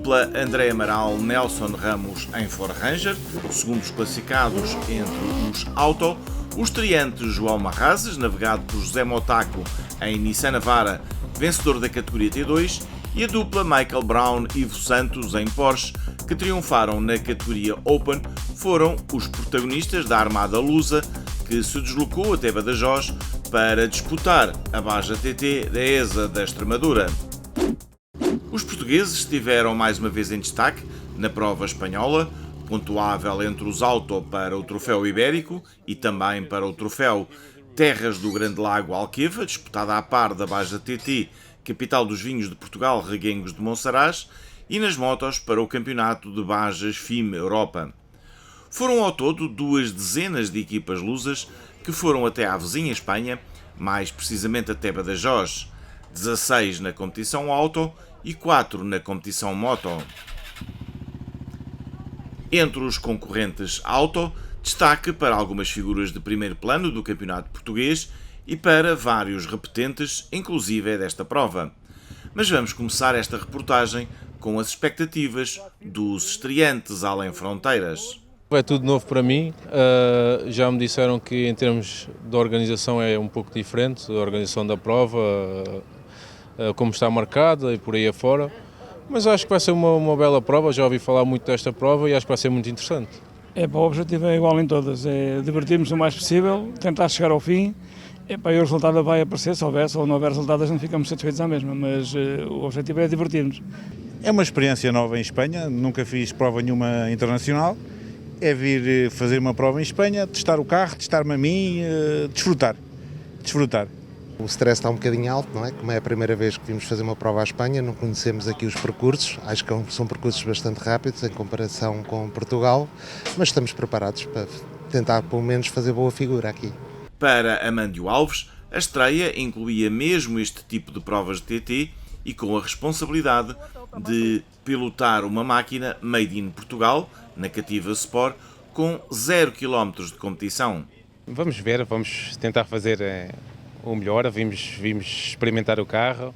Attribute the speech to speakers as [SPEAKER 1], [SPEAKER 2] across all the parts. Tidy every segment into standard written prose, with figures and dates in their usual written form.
[SPEAKER 1] dupla André Amaral-Nelson Ramos em Ford Ranger, segundos classificados entre os Auto, o estreante João Marrazes, navegado por José Motaco em Nissan Navara, vencedor da categoria T2, e a dupla Michael Brown e Ivo Santos em Porsche, que triunfaram na categoria Open, foram os protagonistas da Armada Lusa, que se deslocou até Badajoz para disputar a Baja TT da ESA da Extremadura. Os portugueses estiveram mais uma vez em destaque na prova espanhola, pontuável entre os Auto para o Troféu Ibérico e também para o Troféu Terras do Grande Lago Alqueva, disputada à par da Baja TT, capital dos vinhos de Portugal, Reguengos de Monsaraz, e nas motos para o Campeonato de Bajas FIM Europa. Foram ao todo 2 dezenas de equipas lusas que foram até à vizinha Espanha, mais precisamente até Badajoz, 16 na competição Auto e 4 na competição Moto. Entre os concorrentes Auto, destaque para algumas figuras de primeiro plano do campeonato português e para vários repetentes, inclusive desta prova. Mas vamos começar esta reportagem com as expectativas dos estreantes além fronteiras.
[SPEAKER 2] É tudo novo para mim, já me disseram que em termos de organização é um pouco diferente, a organização da prova, como está marcada e por aí afora, mas acho que vai ser uma bela prova, já ouvi falar muito desta prova e acho que vai ser muito interessante.
[SPEAKER 3] O objetivo é igual em todas, é divertirmos o mais possível, tentar chegar ao fim, e o resultado vai aparecer, se houver, se não houver resultados não ficamos satisfeitos à mesma, mas o objetivo é divertir-nos.
[SPEAKER 4] É uma experiência nova em Espanha, nunca fiz prova nenhuma internacional. É vir fazer uma prova em Espanha, testar o carro, testar-me a mim, desfrutar.
[SPEAKER 5] O stress está um bocadinho alto, não é? Como é a primeira vez que vimos fazer uma prova à Espanha, não conhecemos aqui os percursos, acho que são percursos bastante rápidos em comparação com Portugal, mas estamos preparados para tentar pelo menos fazer boa figura aqui.
[SPEAKER 1] Para Amândio Alves, a estreia incluía mesmo este tipo de provas de TT e com a responsabilidade de pilotar uma máquina made in Portugal, na Cativa Sport, com 0 km de competição.
[SPEAKER 2] Vamos ver, vamos tentar fazer o melhor, vimos experimentar o carro,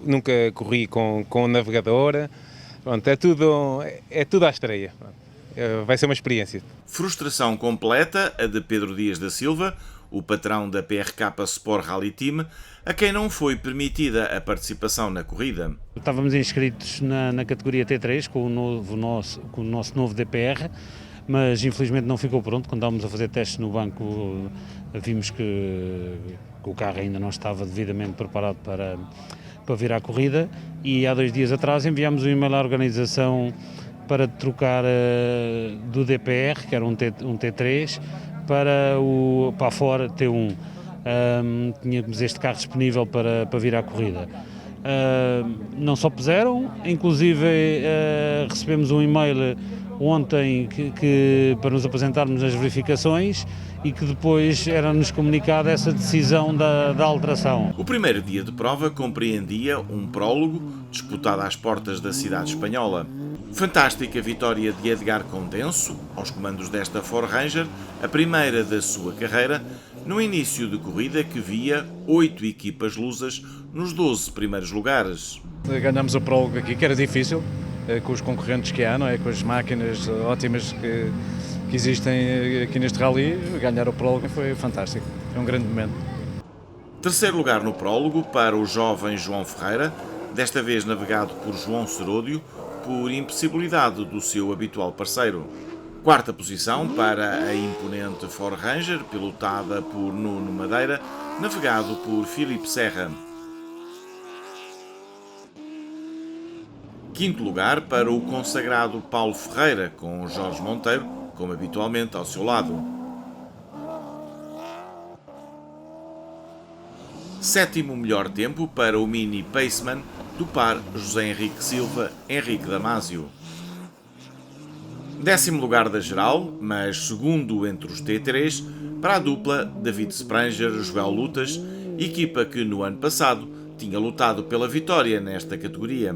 [SPEAKER 2] nunca corri com navegadora, pronto, é tudo à estreia, vai ser uma experiência.
[SPEAKER 1] Frustração completa a de Pedro Dias da Silva, o patrão da PRK Sport Rally Team, a quem não foi permitida a participação na corrida.
[SPEAKER 6] Estávamos inscritos na categoria T3 com o nosso novo DPR, mas infelizmente não ficou pronto. Quando estávamos a fazer testes no banco, vimos que o carro ainda não estava devidamente preparado para vir à corrida, e há 2 dias atrás enviámos um e-mail à organização para trocar do DPR, que era um T3, para a Ford T1. Tínhamos este carro disponível para vir à corrida. Não só puseram, inclusive recebemos um e-mail ontem para nos apresentarmos as verificações e que depois era-nos comunicada essa decisão da alteração.
[SPEAKER 1] O primeiro dia de prova compreendia um prólogo disputado às portas da cidade espanhola. Fantástica vitória de Edgar Condenso, aos comandos desta Ford Ranger, a primeira da sua carreira, no início de corrida que via 8 equipas lusas nos 12 primeiros lugares.
[SPEAKER 7] Ganhamos o prólogo aqui, que era difícil, com os concorrentes que há, não é? Com as máquinas ótimas que existem aqui neste rally. Ganhar o prólogo foi fantástico, foi um grande momento.
[SPEAKER 1] Terceiro lugar no prólogo para o jovem João Ferreira, desta vez navegado por João Seródio, por impossibilidade do seu habitual parceiro. Quarta posição para a imponente Ford Ranger, pilotada por Nuno Madeira, navegado por Filipe Serra. Quinto lugar para o consagrado Paulo Ferreira, com Jorge Monteiro, como habitualmente, ao seu lado. Sétimo melhor tempo para o Mini Paceman, do par José Henrique Silva, Henrique Damásio. 10º lugar da geral, mas segundo entre os T3, para a dupla David Spranger-Joel Lutas, equipa que no ano passado tinha lutado pela vitória nesta categoria.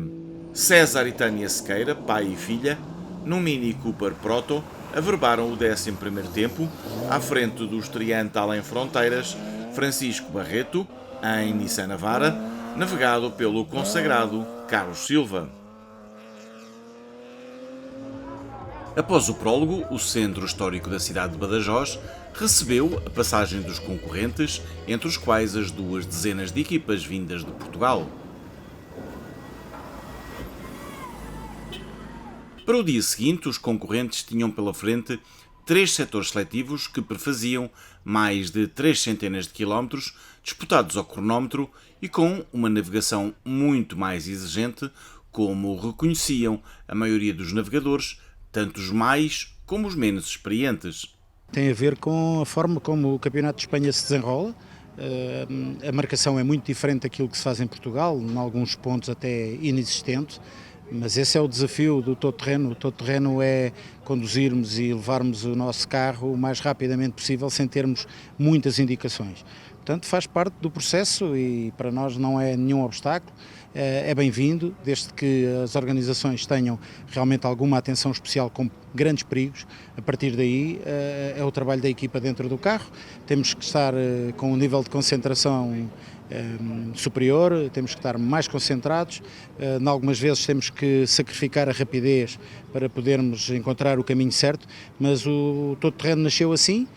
[SPEAKER 1] César e Tânia Sequeira, pai e filha, num Mini Cooper Proto, averbaram o 11º tempo, à frente do estreante além fronteiras, Francisco Barreto, em Nissan Navara, navegado pelo consagrado Carlos Silva. Após o prólogo, o Centro Histórico da cidade de Badajoz recebeu a passagem dos concorrentes, entre os quais as 2 dezenas de equipas vindas de Portugal. Para o dia seguinte, os concorrentes tinham pela frente 3 setores seletivos que prefaziam mais de 3 centenas de quilómetros disputados ao cronómetro e com uma navegação muito mais exigente, como reconheciam a maioria dos navegadores, tanto os mais como os menos experientes.
[SPEAKER 8] Tem a ver com a forma como o Campeonato de Espanha se desenrola. A marcação é muito diferente daquilo que se faz em Portugal, em alguns pontos até inexistente. Mas esse é o desafio do todo-terreno. O todo-terreno é conduzirmos e levarmos o nosso carro o mais rapidamente possível sem termos muitas indicações. Portanto, faz parte do processo e para nós não é nenhum obstáculo, é bem-vindo, desde que as organizações tenham realmente alguma atenção especial com grandes perigos. A partir daí é o trabalho da equipa dentro do carro, temos que estar com um nível de concentração superior, temos que estar mais concentrados, em algumas vezes temos que sacrificar a rapidez para podermos encontrar o caminho certo, mas o todo-terreno nasceu assim,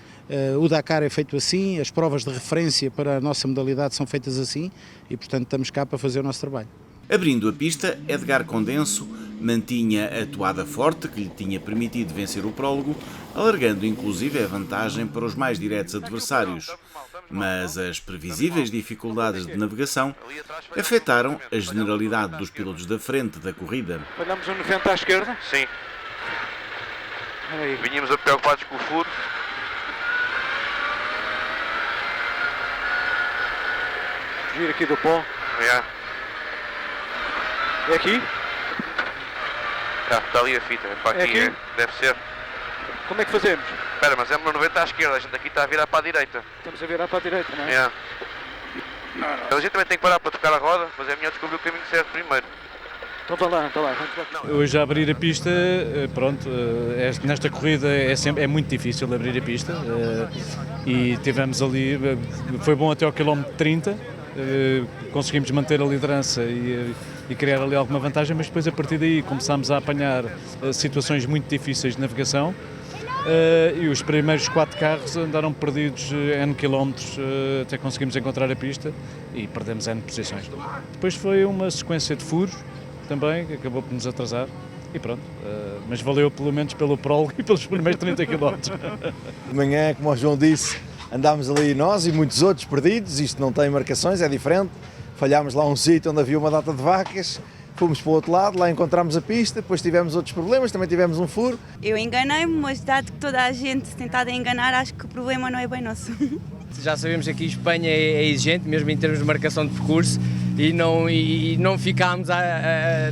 [SPEAKER 8] o Dakar é feito assim, as provas de referência para a nossa modalidade são feitas assim e, portanto, estamos cá para fazer o nosso trabalho.
[SPEAKER 1] Abrindo a pista, Edgar Condenso mantinha a toada forte que lhe tinha permitido vencer o prólogo, alargando inclusive a vantagem para os mais diretos adversários. Mas as previsíveis dificuldades de navegação afetaram a generalidade dos pilotos da frente da corrida.
[SPEAKER 9] Olhamos um 90 à esquerda?
[SPEAKER 10] Sim. Vinhamos preocupados com o furo.
[SPEAKER 9] Fugir aqui do pó. É aqui?
[SPEAKER 10] Está ali a fita, é para aqui, deve ser.
[SPEAKER 9] Como é que fazemos?
[SPEAKER 10] Espera, mas é no 90 à esquerda, a gente aqui está a virar para a direita.
[SPEAKER 9] Estamos a virar para a direita, não é?
[SPEAKER 10] A gente também tem que parar para tocar a roda, mas é melhor descobrir o caminho certo primeiro.
[SPEAKER 9] Então está lá, vamos lá.
[SPEAKER 7] Hoje a abrir a pista, pronto, nesta corrida é muito difícil abrir a pista e tivemos ali, foi bom até ao quilómetro 30, conseguimos manter a liderança e criar ali alguma vantagem, mas depois a partir daí começámos a apanhar situações muito difíceis de navegação e os primeiros 4 carros andaram perdidos N quilómetros até conseguimos encontrar a pista e perdemos N posições. Depois foi uma sequência de furos também, que acabou por nos atrasar e pronto, mas valeu pelo menos pelo prólogo e pelos primeiros 30 km.
[SPEAKER 11] De manhã, como o João disse, andámos ali nós e muitos outros perdidos, isto não tem marcações, é diferente, falhámos lá um sítio onde havia uma data de vacas, fomos para o outro lado, lá encontramos a pista, depois tivemos outros problemas, também tivemos um furo.
[SPEAKER 12] Eu enganei-me, mas dado que toda a gente tentada enganar, acho que o problema não é bem nosso.
[SPEAKER 13] Já sabemos que aqui Espanha é exigente, mesmo em termos de marcação de percurso, e não ficámos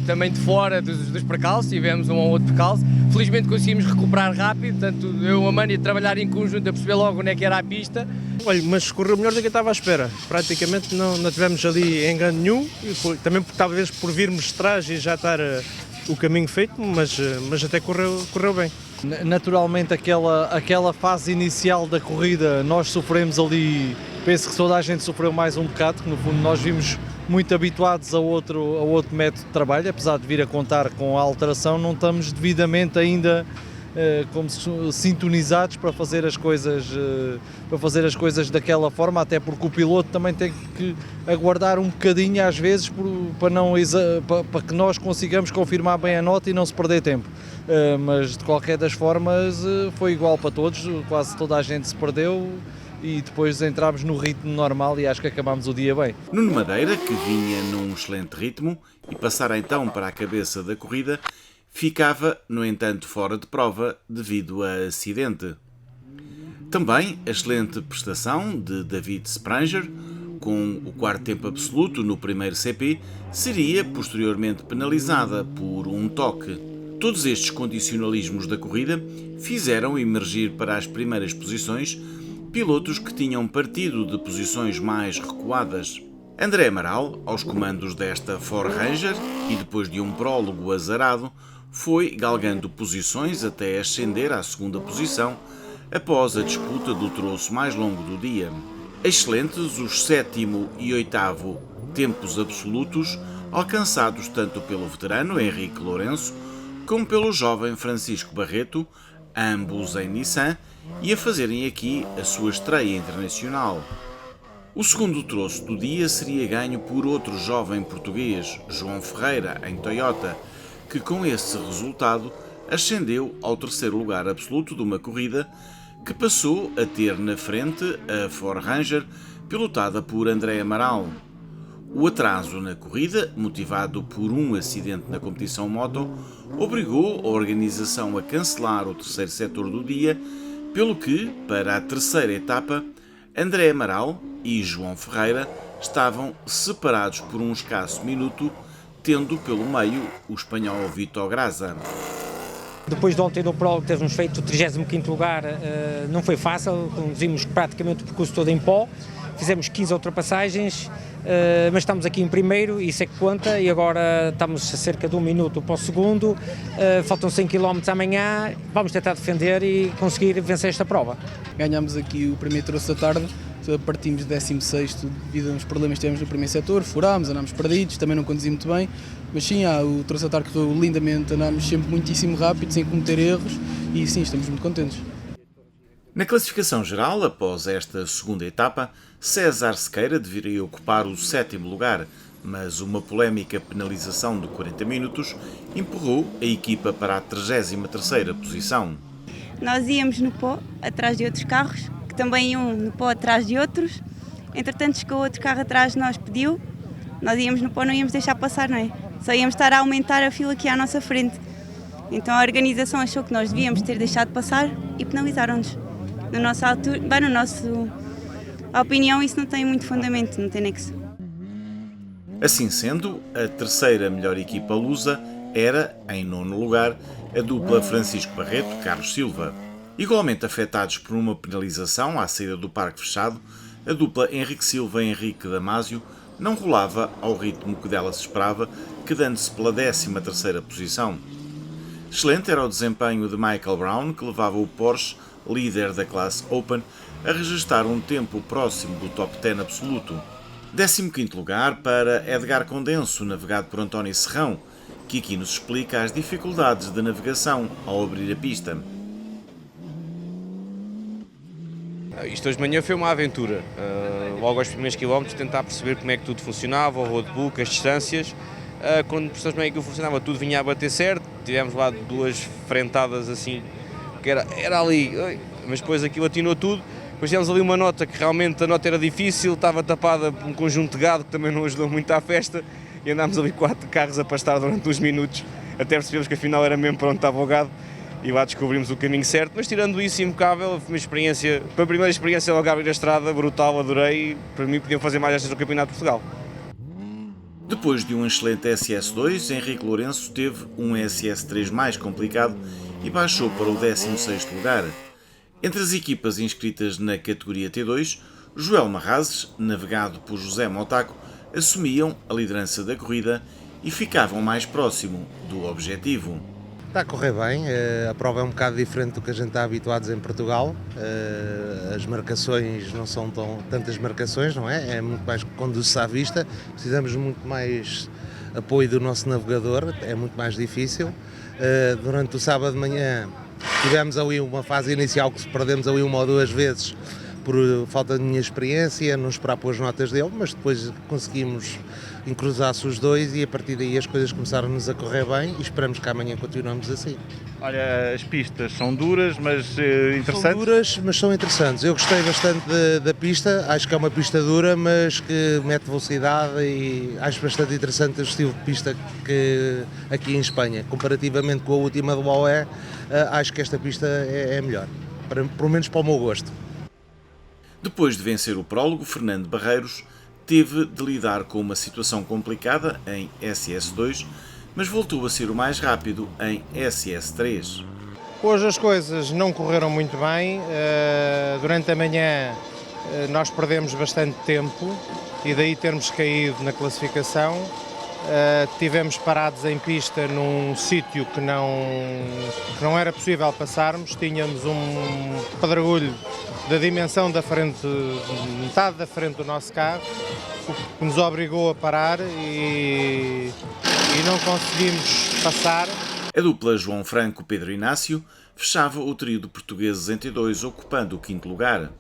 [SPEAKER 13] também de fora dos percalços, tivemos um ou outro percalço. Felizmente conseguimos recuperar rápido, tanto eu e a Mani trabalhar em conjunto a perceber logo onde é que era a pista.
[SPEAKER 14] Olha, mas correu melhor do que eu estava à espera, praticamente não tivemos ali engano nenhum, também talvez por virmos de trás e já estar o caminho feito, mas até correu bem.
[SPEAKER 15] Naturalmente aquela fase inicial da corrida nós sofremos ali, penso que toda a gente sofreu mais um bocado, que no fundo nós vimos muito habituados a outro método de trabalho, apesar de vir a contar com a alteração, não estamos devidamente ainda como sintonizados para fazer as coisas daquela forma, até porque o piloto também tem que aguardar um bocadinho às vezes para que nós consigamos confirmar bem a nota e não se perder tempo. Mas de qualquer das formas foi igual para todos, quase toda a gente se perdeu e depois entramos no ritmo normal e acho que acabámos o dia bem.
[SPEAKER 1] Nuno Madeira, que vinha num excelente ritmo e passara então para a cabeça da corrida, ficava, no entanto, fora de prova devido a acidente. Também a excelente prestação de David Spranger, com o 4º tempo absoluto no primeiro CP, seria posteriormente penalizada por um toque. Todos estes condicionalismos da corrida fizeram emergir para as primeiras posições pilotos que tinham partido de posições mais recuadas. André Amaral, aos comandos desta Ford Ranger, e depois de um prólogo azarado, foi galgando posições até ascender à 2ª posição após a disputa do troço mais longo do dia. Excelentes os 7º e 8º tempos absolutos alcançados tanto pelo veterano Henrique Lourenço como pelo jovem Francisco Barreto, ambos em Nissan, e a fazerem aqui a sua estreia internacional. O segundo troço do dia seria ganho por outro jovem português, João Ferreira, em Toyota, que com esse resultado ascendeu ao terceiro lugar absoluto de uma corrida que passou a ter na frente a Ford Ranger, pilotada por André Amaral. O atraso na corrida, motivado por um acidente na competição moto, obrigou a organização a cancelar o terceiro setor do dia, pelo que, para a terceira etapa, André Amaral e João Ferreira estavam separados por um escasso minuto, tendo pelo meio o espanhol Vitor Graza.
[SPEAKER 16] Depois de ontem no prólogo termos feito o 35º lugar, não foi fácil, conduzimos praticamente o percurso todo em pó, fizemos 15 ultrapassagens, mas estamos aqui em primeiro, isso é que conta, e agora estamos a cerca de 1 minuto para o segundo, faltam 100 km amanhã, vamos tentar defender e conseguir vencer esta prova.
[SPEAKER 17] Ganhámos aqui o primeiro troço da tarde, partimos de 16º devido aos problemas que tivemos no primeiro setor, furámos, andámos perdidos, também não conduzi muito bem, mas sim, o troço da tarde correu lindamente, andámos sempre muitíssimo rápido, sem cometer erros, e sim, estamos muito contentes.
[SPEAKER 1] Na classificação geral, após esta segunda etapa, César Sequeira deveria ocupar o 7º lugar, mas uma polémica penalização de 40 minutos empurrou a equipa para a 33ª posição.
[SPEAKER 12] Nós íamos no pó, atrás de outros carros, que também iam no pó atrás de outros. Entretanto, chegou outro carro atrás de nós, pediu. Nós íamos no pó, não íamos deixar passar, não é? Só íamos estar a aumentar a fila aqui à nossa frente. Então a organização achou que nós devíamos ter deixado passar e penalizaram-nos. Na nossa altura, a opinião, isso não tem muito fundamento, não tem nexo.
[SPEAKER 1] Assim sendo, a terceira melhor equipa lusa era, em 9º lugar, a dupla Francisco Barreto-Carlos Silva. Igualmente afetados por uma penalização à saída do parque fechado, a dupla Henrique Silva e Henrique Damásio não rolava ao ritmo que dela se esperava, quedando-se pela 13ª posição. Excelente era o desempenho de Michael Brown, que levava o Porsche, líder da classe Open, a registrar um tempo próximo do top 10 absoluto. 15º lugar para Edgar Condenso, navegado por António Serrão, que aqui nos explica as dificuldades de navegação ao abrir a pista.
[SPEAKER 18] Isto hoje de manhã foi uma aventura. Logo aos primeiros quilómetros tentar perceber como é que tudo funcionava, o roadbook, as distâncias. Quando percebemos como é que aquilo funcionava, tudo vinha a bater certo. Tivemos lá 2 frentadas assim, que era ali, mas depois aquilo atinou tudo. Depois tivemos ali uma nota que realmente a nota era difícil, estava tapada por um conjunto de gado que também não ajudou muito à festa, e andámos ali 4 carros a pastar durante uns minutos, até percebemos que afinal era mesmo para onde estava o gado, e lá descobrimos o caminho certo. Mas tirando isso, impecável, foi uma experiência, para a primeira experiência logo a abrir a estrada, brutal, adorei, para mim podiam fazer mais estas no Campeonato de Portugal.
[SPEAKER 1] Depois de um excelente SS2, Henrique Lourenço teve um SS3 mais complicado e baixou para o 16º lugar. Entre as equipas inscritas na categoria T2, Joel Marrazes, navegado por José Motaco, assumiam a liderança da corrida e ficavam mais próximo do objetivo.
[SPEAKER 5] Está a correr bem, a prova é um bocado diferente do que a gente está habituados em Portugal, as marcações não são tantas marcações, não é? É muito mais conduz-se à vista, precisamos muito mais apoio do nosso navegador, é muito mais difícil. Durante o sábado de manhã tivemos ali uma fase inicial que perdemos ali 1 ou 2 vezes por falta de minha experiência, não esperar pelas notas dele, mas depois conseguimos encruzar-se os dois e a partir daí as coisas começaram-nos a correr bem e esperamos que amanhã continuemos assim.
[SPEAKER 4] Olha, as pistas são duras, mas interessantes?
[SPEAKER 5] São duras, mas são interessantes. Eu gostei bastante da pista, acho que é uma pista dura, mas que mete velocidade e acho bastante interessante o estilo de pista que aqui em Espanha. Comparativamente com a última do OE, acho que esta pista é melhor, pelo menos para o meu gosto.
[SPEAKER 1] Depois de vencer o prólogo, Fernando Barreiros teve de lidar com uma situação complicada em SS2, mas voltou a ser o mais rápido em SS3.
[SPEAKER 19] Hoje as coisas não correram muito bem, durante a manhã nós perdemos bastante tempo e daí termos caído na classificação. Tivemos parados em pista num sítio que não era possível passarmos, tínhamos um pedregulho da dimensão da frente, metade da frente do nosso carro, o que nos obrigou a parar e não conseguimos passar.
[SPEAKER 1] A dupla João Franco-Pedro Inácio fechava o trio de portugueses em T2, ocupando o 5º lugar.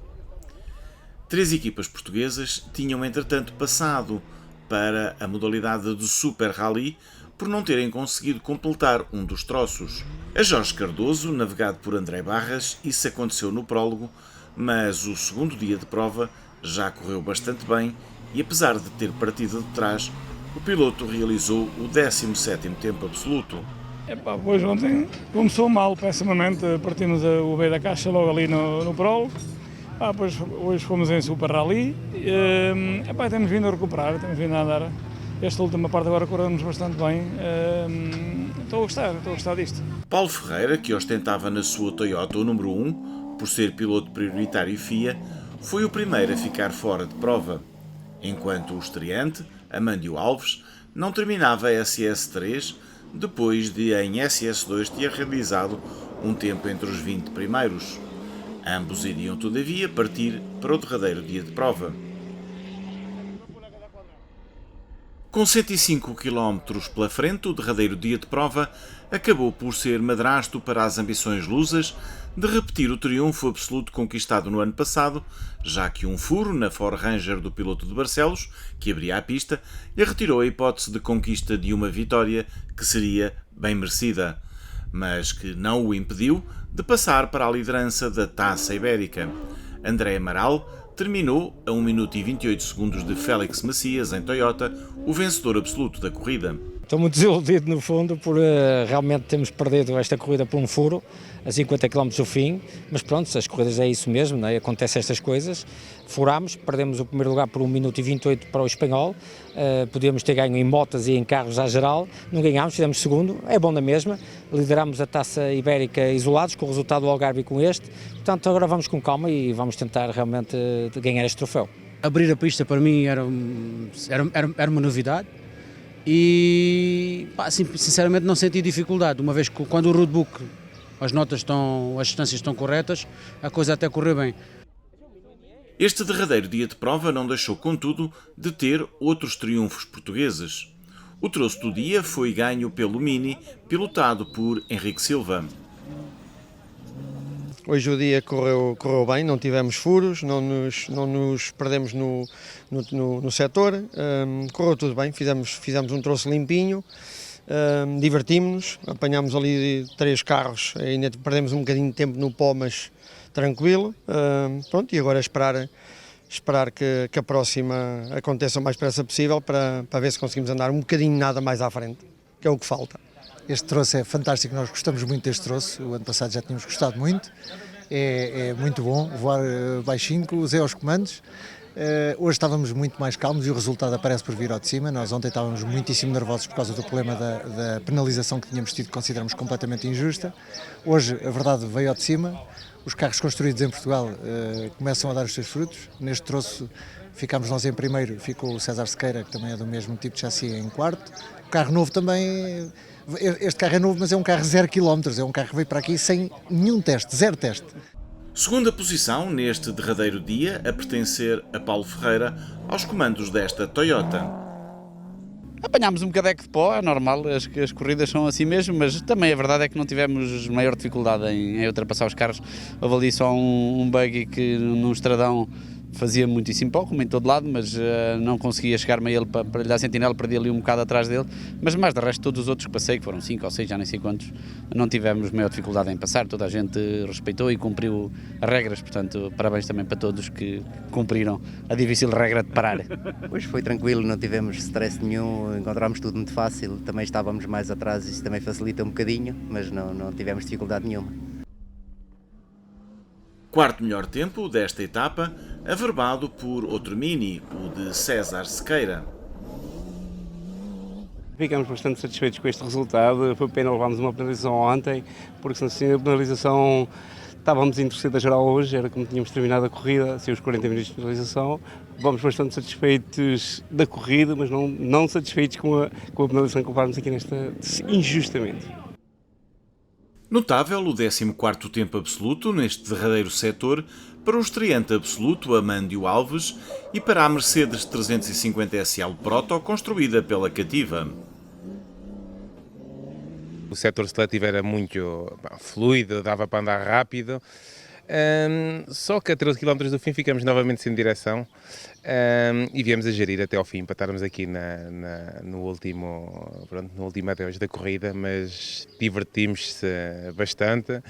[SPEAKER 1] 3 equipas portuguesas tinham entretanto passado para a modalidade do Super Rally por não terem conseguido completar um dos troços. A Jorge Cardoso, navegado por André Barras, isso aconteceu no prólogo, mas o segundo dia de prova já correu bastante bem e, apesar de ter partido de trás, o piloto realizou o 17º tempo absoluto.
[SPEAKER 3] Pois ontem começou mal, pessimamente, partimos o B da caixa logo ali no prólogo. Pois hoje fomos em Super Rally. Temos vindo a recuperar, temos vindo a andar. Esta última parte agora corremos bastante bem. Estou a gostar disto.
[SPEAKER 1] Paulo Ferreira, que ostentava na sua Toyota o número 1, por ser piloto prioritário FIA, foi o primeiro a ficar fora de prova, enquanto o estreante, Amândio Alves, não terminava a SS3, depois de em SS2 ter realizado um tempo entre os 20 primeiros. Ambos iriam, todavia, partir para o derradeiro dia de prova. Com 105 km pela frente, o derradeiro dia de prova acabou por ser madrasto para as ambições lusas de repetir o triunfo absoluto conquistado no ano passado, já que um furo na Ford Ranger do piloto de Barcelos, que abria a pista, lhe retirou a hipótese de conquista de uma vitória que seria bem merecida, mas que não o impediu de passar para a liderança da Taça Ibérica. André Amaral terminou a 1 minuto e 28 segundos de Félix Macias, em Toyota, o vencedor absoluto da corrida.
[SPEAKER 16] Estou muito desiludido, no fundo, por realmente termos perdido esta corrida por um furo, a 50 km do fim, mas pronto, as corridas é isso mesmo, não é? Acontecem estas coisas. Furámos, perdemos o primeiro lugar por 1 minuto e 28 para o espanhol, podíamos ter ganho em motas e em carros à geral, não ganhámos, fizemos segundo, é bom na mesma, liderámos a Taça Ibérica isolados, com o resultado do Algarve e com este, portanto agora vamos com calma e vamos tentar realmente ganhar este troféu.
[SPEAKER 20] Abrir a pista para mim era uma novidade. E sinceramente não senti dificuldade, uma vez que quando o roadbook as distâncias estão corretas, a coisa até correu bem.
[SPEAKER 1] Este derradeiro dia de prova não deixou, contudo, de ter outros triunfos portugueses. O troço do dia foi ganho pelo Mini, pilotado por Henrique Silva.
[SPEAKER 21] Hoje o dia correu bem, não tivemos furos, não nos perdemos no setor, correu tudo bem, fizemos um troço limpinho, divertimos-nos, apanhámos ali 3 carros, ainda perdemos um bocadinho de tempo no pó, mas tranquilo, pronto, e agora esperar que a próxima aconteça o mais depressa possível para ver se conseguimos andar um bocadinho nada mais à frente, que é o que falta.
[SPEAKER 22] Este troço é fantástico, nós gostamos muito deste troço, o ano passado já tínhamos gostado muito, é muito bom voar baixinho, usei aos comandos, hoje estávamos muito mais calmos e o resultado aparece por vir ao de cima. Nós ontem estávamos muitíssimo nervosos por causa do problema da penalização que tínhamos tido, que consideramos completamente injusta. Hoje a verdade veio ao de cima, os carros construídos em Portugal começam a dar os seus frutos. Neste troço ficámos nós em primeiro, ficou o César Sequeira, que também é do mesmo tipo de chassi, em quarto. O carro novo também... Este carro é novo, mas é um carro 0 km, é um carro que veio para aqui sem nenhum teste, 0 teste.
[SPEAKER 1] Segunda posição neste derradeiro dia, a pertencer a Paulo Ferreira, aos comandos desta Toyota.
[SPEAKER 23] Apanhámos um cadeco de pó, é normal, as corridas são assim mesmo, mas também a verdade é que não tivemos maior dificuldade em ultrapassar os carros. Houve ali só um buggy que num estradão fazia muitíssimo pó, como em todo lado, mas não conseguia chegar-me a ele para lhe dar sentinela, perdi ali um bocado atrás dele, mas mais de resto todos os outros que passei, que foram 5 ou 6, já nem sei quantos, não tivemos maior dificuldade em passar, toda a gente respeitou e cumpriu as regras, portanto parabéns também para todos que cumpriram a difícil regra de parar.
[SPEAKER 24] Hoje foi tranquilo, não tivemos stress nenhum, encontramos tudo muito fácil, também estávamos mais atrás, isso também facilita um bocadinho, mas não tivemos dificuldade nenhuma.
[SPEAKER 1] Quarto melhor tempo desta etapa, averbado por outro Mini, o de César Sequeira.
[SPEAKER 25] Ficamos bastante satisfeitos com este resultado, foi pena levarmos uma penalização ontem, porque se a penalização estávamos em terceira geral hoje, era como tínhamos terminado a corrida, sem os 40 minutos de penalização. Vamos bastante satisfeitos da corrida, mas não satisfeitos com a penalização que levámos aqui nesta, injustamente.
[SPEAKER 1] Notável o 14º tempo absoluto neste derradeiro setor para o estreante absoluto Amândio Alves e para a Mercedes 350 SL Proto construída pela Cativa.
[SPEAKER 2] O setor seletivo era muito fluido, dava para andar rápido, só que a 13 km do fim ficamos novamente sem direção e viemos a gerir até ao fim para estarmos aqui no último adeus da corrida, mas divertimos-se bastante.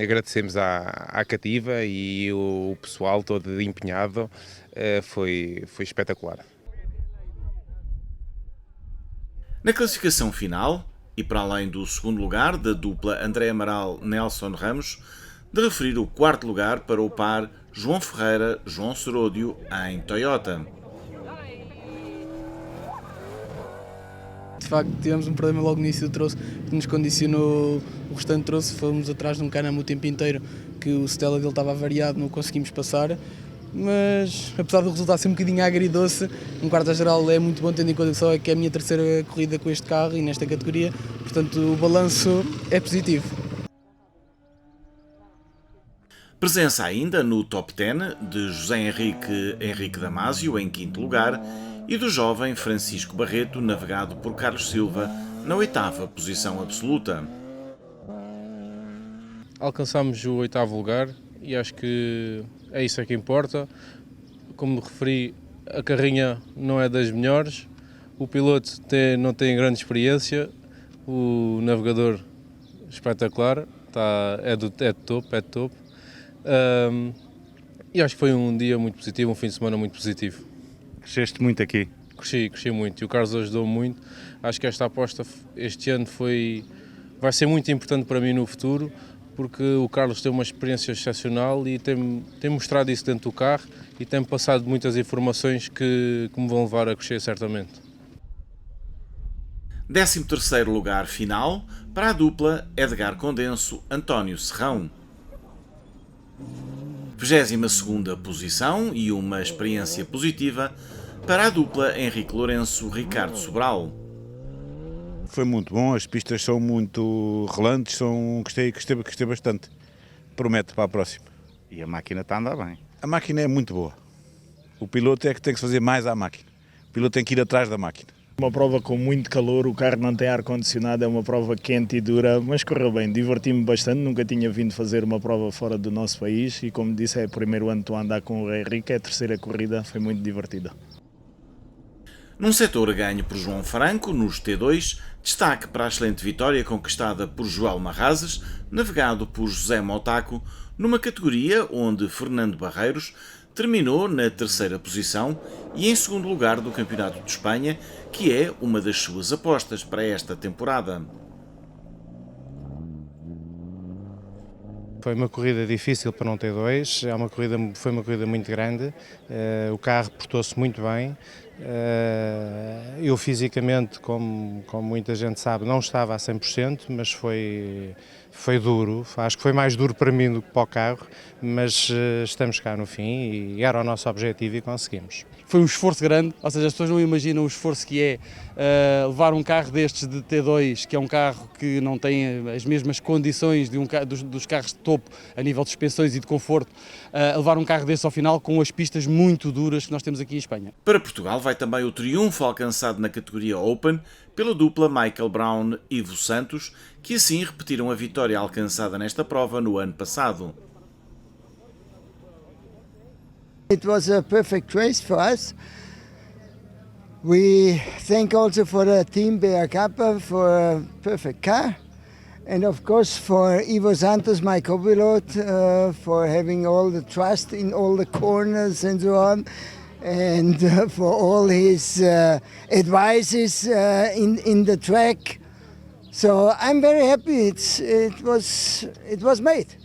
[SPEAKER 2] Agradecemos à Cativa e o pessoal todo empenhado, foi espetacular.
[SPEAKER 1] Na classificação final, e para além do segundo lugar da dupla André Amaral-Nelson Ramos, de referir o quarto lugar para o par João Ferreira-João Seródio em Toyota.
[SPEAKER 17] De facto, tivemos um problema logo no início do troço que nos condicionou o restante troço. Fomos atrás de um Can-Am o tempo inteiro, que o Stella dele estava avariado, não conseguimos passar. Mas, apesar do resultado ser um bocadinho agridoce, um quarto geral é muito bom, tendo em conta que só é que é a minha terceira corrida com este carro e nesta categoria, portanto o balanço é positivo.
[SPEAKER 1] Presença ainda no top 10 de José Henrique Damasio em quinto lugar e do jovem Francisco Barreto, navegado por Carlos Silva, na 8ª posição absoluta.
[SPEAKER 7] Alcançámos o 8º lugar e acho que é isso que importa. Como referi, a carrinha não é das melhores, o piloto não tem grande experiência, o navegador espetacular, é de top. E acho que foi um dia muito positivo, um fim de semana muito positivo.
[SPEAKER 4] Cresceste muito aqui?
[SPEAKER 7] Cresci muito e o Carlos ajudou muito. Acho que esta aposta este ano vai ser muito importante para mim no futuro, porque o Carlos tem uma experiência excepcional e tem mostrado isso dentro do carro e tem passado muitas informações que me vão levar a crescer certamente.
[SPEAKER 1] 13º lugar final para a dupla Edgar Condenso-António Serrão. 22ª posição e uma experiência positiva para a dupla Henrique Lourenço-Ricardo Sobral.
[SPEAKER 4] Foi muito bom, as pistas são muito relantes, gostei bastante. Promete para a próxima.
[SPEAKER 6] E a máquina está a andar bem.
[SPEAKER 4] A máquina é muito boa. O piloto é que tem que se fazer mais à máquina. O piloto tem que ir atrás da máquina.
[SPEAKER 3] Uma prova com muito calor, o carro não tem ar-condicionado, é uma prova quente e dura, mas correu bem, diverti-me bastante, nunca tinha vindo fazer uma prova fora do nosso país e como disse é o primeiro ano que estou a andar com o Henrique, é a terceira corrida, foi muito divertida.
[SPEAKER 1] Num setor ganho por João Franco, nos T2, destaque para a excelente vitória conquistada por João Marrazes, navegado por José Motaco, numa categoria onde Fernando Barreiros terminou na 3ª posição e em segundo lugar do Campeonato de Espanha, que é uma das suas apostas para esta temporada.
[SPEAKER 19] Foi uma corrida difícil para um T2, foi uma corrida muito grande, o carro portou-se muito bem. Eu fisicamente, como muita gente sabe, não estava a 100%, mas foi duro, acho que foi mais duro para mim do que para o carro, mas estamos cá no fim e era o nosso objetivo e conseguimos.
[SPEAKER 17] Foi um esforço grande, ou seja, as pessoas não imaginam o esforço que é levar um carro destes de T2, que é um carro que não tem as mesmas condições dos carros de topo a nível de suspensões e de conforto, levar um carro destes ao final com as pistas muito duras que nós temos aqui em Espanha.
[SPEAKER 1] Para Portugal vai também o triunfo alcançado na categoria Open pela dupla Michael Brown e Ivo Santos, que assim repetiram a vitória alcançada nesta prova no ano passado.
[SPEAKER 8] It was a perfect race for us. We thank also for the team BR for a perfect car, and of course for Ivo Santos, my co-pilot, for having all the trust in all the corners and so on, and for all his advices in the track. So I'm very happy. It was made.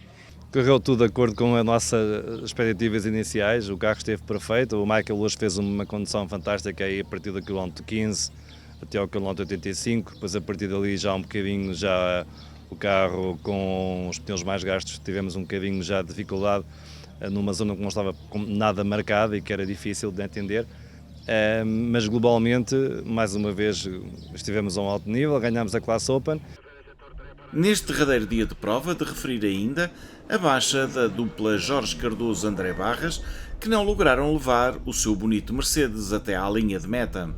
[SPEAKER 9] Correu tudo de acordo com as nossas expectativas iniciais, o carro esteve perfeito, o Michael hoje fez uma condução fantástica aí a partir do quilómetro 15 até ao quilómetro 85, depois a partir dali já um bocadinho, já o carro com os pneus mais gastos, tivemos um bocadinho já de dificuldade numa zona que não estava nada marcada e que era difícil de entender, mas globalmente, mais uma vez, estivemos a um alto nível, ganhámos a Classe Open.
[SPEAKER 1] Neste derradeiro dia de prova, de referir ainda a baixa da dupla Jorge Cardoso-André Barras, que não lograram levar o seu bonito Mercedes até à linha de meta.